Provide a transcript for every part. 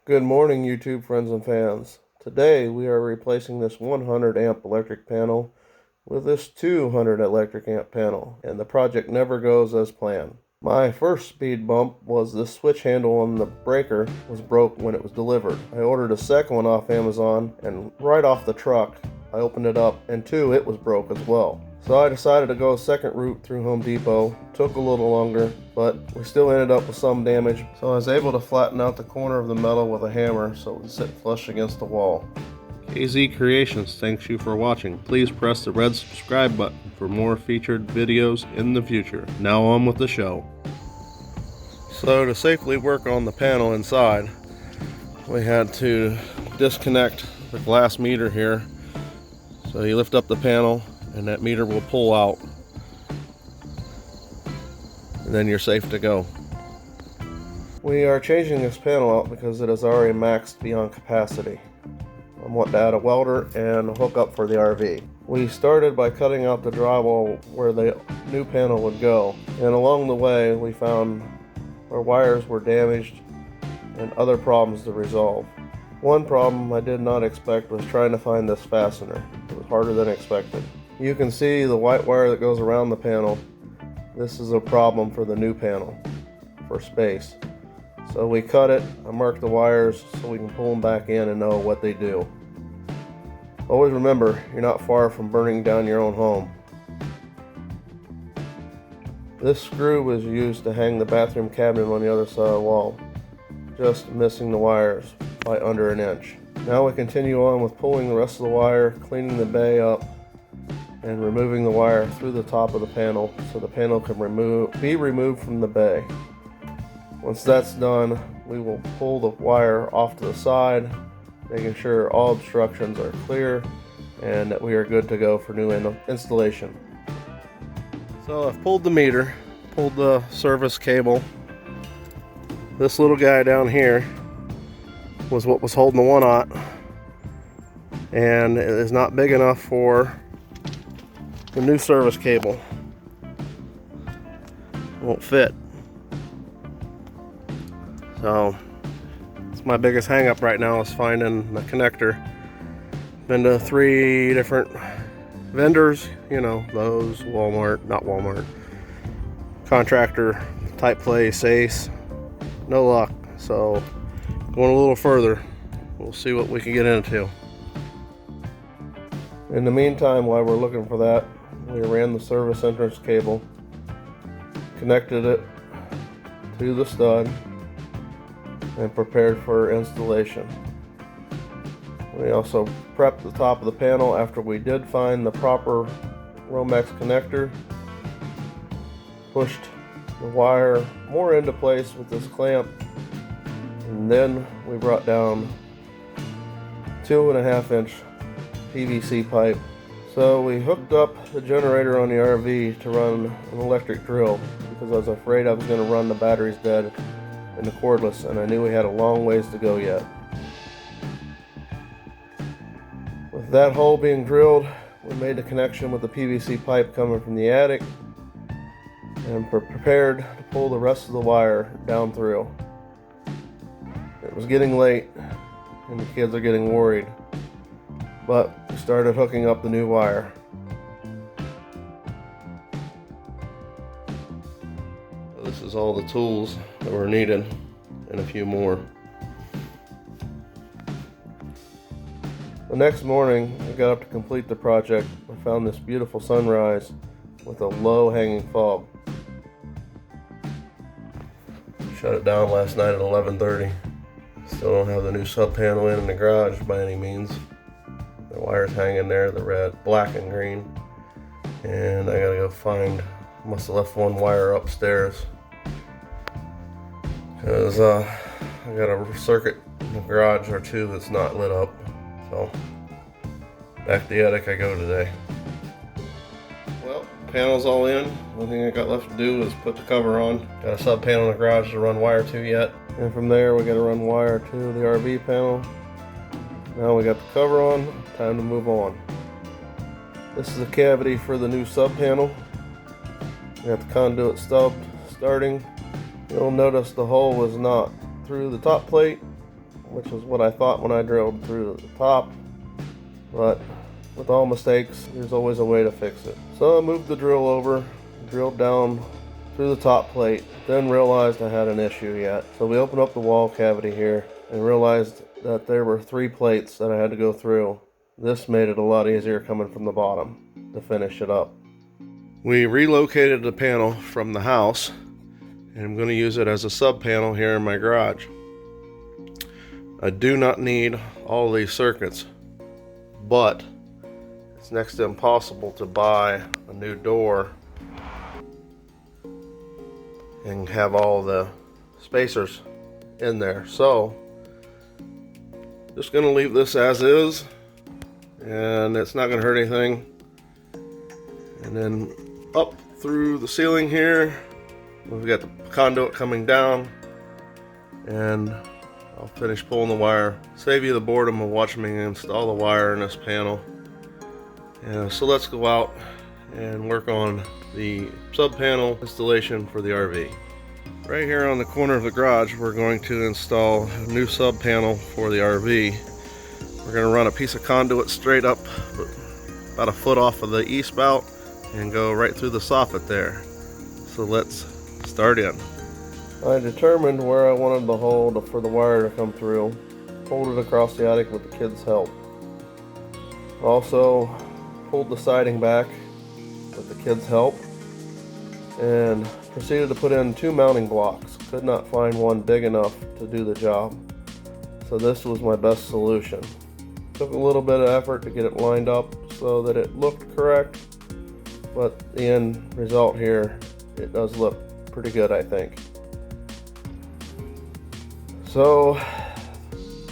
Good morning, YouTube friends and fans. Today we are replacing this 100 amp electric panel with this 200 electric amp panel, and the project never goes as planned. My first speed bump was the switch handle on the breaker was broke when it was delivered. I ordered a second one off Amazon, and right off the truck I opened it up, and it was broke as well. So I decided to go a second route through Home Depot. Took a little longer, but we still ended up with some damage. So I was able to flatten out the corner of the metal with a hammer so it would sit flush against the wall. KZ Creations thanks you for watching. Please press the red subscribe button for more featured videos in the future. Now on with the show. So to safely work on the panel inside, we had to disconnect the glass meter here. So you lift up the panel and that meter will pull out, and then you're safe to go. We are changing this panel out because it is already maxed beyond capacity. I want to add a welder and a hookup for the RV. We started by cutting out the drywall where the new panel would go, and along the way we found our wires were damaged and other problems to resolve. One problem I did not expect was trying to find this fastener. It was harder than expected. You can see the white wire that goes around the panel. This is a problem for the new panel for space. So we cut it, I marked the wires so we can pull them back in and know what they do. Always remember, you're not far from burning down your own home. This screw was used to hang the bathroom cabinet on the other side of the wall, just missing the wires by under an inch. Now we continue on with pulling the rest of the wire, cleaning the bay up, and removing the wire through the top of the panel so the panel can be removed from the bay. Once that's done, we will pull the wire off to the side, making sure all obstructions are clear and that we are good to go for new installation. So I've pulled the meter, pulled the service cable. This little guy down here was what was holding the 1/0, and it is not big enough for the new service cable. Won't fit. So it's my biggest hang up right now is finding the connector. Been to 3 different vendors, those not Walmart, contractor type place, Ace. No luck. So going a little further, we'll see what we can get into. In the meantime, while we're looking for that, we ran the service entrance cable, connected it to the stud, and prepared for installation. We also prepped the top of the panel after we did find the proper Romex connector, pushed the wire more into place with this clamp, and then we brought down 2.5 inch PVC pipe. So we hooked up the generator on the RV to run an electric drill because I was afraid I was going to run the batteries dead in the cordless, and I knew we had a long ways to go yet. With that hole being drilled, we made the connection with the PVC pipe coming from the attic and prepared to pull the rest of the wire down through. It was getting late and the kids are getting worried, but we started hooking up the new wire. This is all the tools that were needed and a few more. The next morning, I got up to complete the project. I found this beautiful sunrise with a low hanging fog. Shut it down last night at 11:30. Still don't have the new sub panel in the garage by any means. The wire's hanging there, the red, black and green. And I gotta go find, must have left one wire upstairs. Because I got a circuit in the garage or 2 that's not lit up. So back to the attic I go today. Well, panel's all in. One thing I got left to do is put the cover on. Got a sub panel in the garage to run wire to yet. And from there we got to run wire to the RV panel. Now we got the cover on, time to move on. This is a cavity for the new sub panel. We got the conduit stubbed starting. You'll notice the hole was not through the top plate which is what I thought when I drilled through the top, but with all mistakes, there's always a way to fix it. So I moved the drill over, drilled down through the top plate, then realized I had an issue yet. So we opened up the wall cavity here and realized that there were 3 plates that I had to go through. This made it a lot easier coming from the bottom to finish it up. We relocated the panel from the house, and I'm going to use it as a sub panel here in my garage. I do not need all these circuits, but it's next to impossible to buy a new door and have all the spacers in there. So just going to leave this as is, and it's not going to hurt anything. And then up through the ceiling here, we've got the conduit coming down, and I'll finish pulling the wire. Save you the boredom of watching me install the wire in this panel. So let's go out and work on the sub panel installation for the RV. Right here on the corner of the garage, we're going to install a new sub panel for the RV. We're going to run a piece of conduit straight up about a foot off of the E-spout and go right through the soffit there. So let's start in. I determined where I wanted the hole for the wire to come through. Pulled it across the attic with the kids' help. Also pulled the siding back with the kids' help and proceeded to put in 2 mounting blocks. Could not find one big enough to do the job, so this was my best solution. Took a little bit of effort to get it lined up so that it looked correct, but the end result here, it does look pretty good, I think. So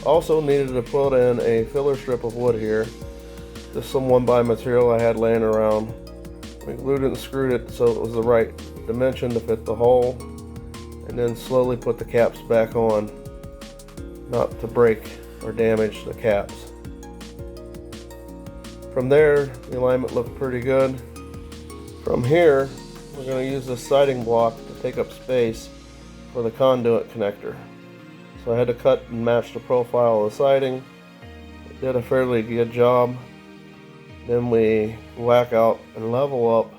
also needed to put in a filler strip of wood here, just some 1x material I had laying around. We glued it and screwed it so it was the right dimension to fit the hole, and then slowly put the caps back on, not to break or damage the caps. From there, the alignment looked pretty good. From here, we're going to use this siding block to take up space for the conduit connector. So I had to cut and match the profile of the siding. It did a fairly good job. Then we whack out and level up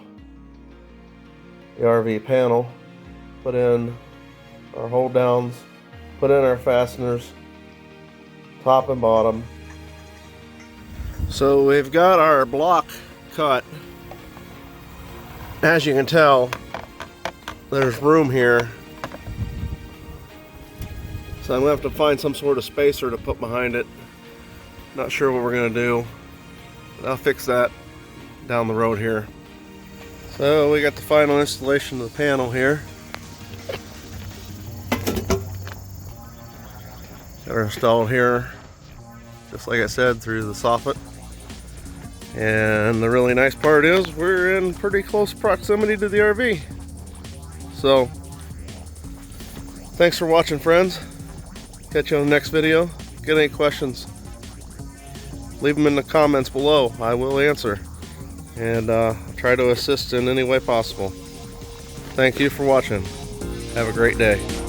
the RV panel, put in our hold downs, put in our fasteners, top and bottom. So we've got our block cut. As you can tell, there's room here. So I'm going to have to find some sort of spacer to put behind it. Not sure what we're going to do. I'll fix that down the road here. So we got the final installation of the panel here. Got her installed here, just like I said, through the soffit. And the really nice part is we're in pretty close proximity to the RV. So thanks for watching, friends. Catch you on the next video. Get any questions, leave them in the comments below. I will answer, and I'll try to assist in any way possible. Thank you for watching. Have a great day.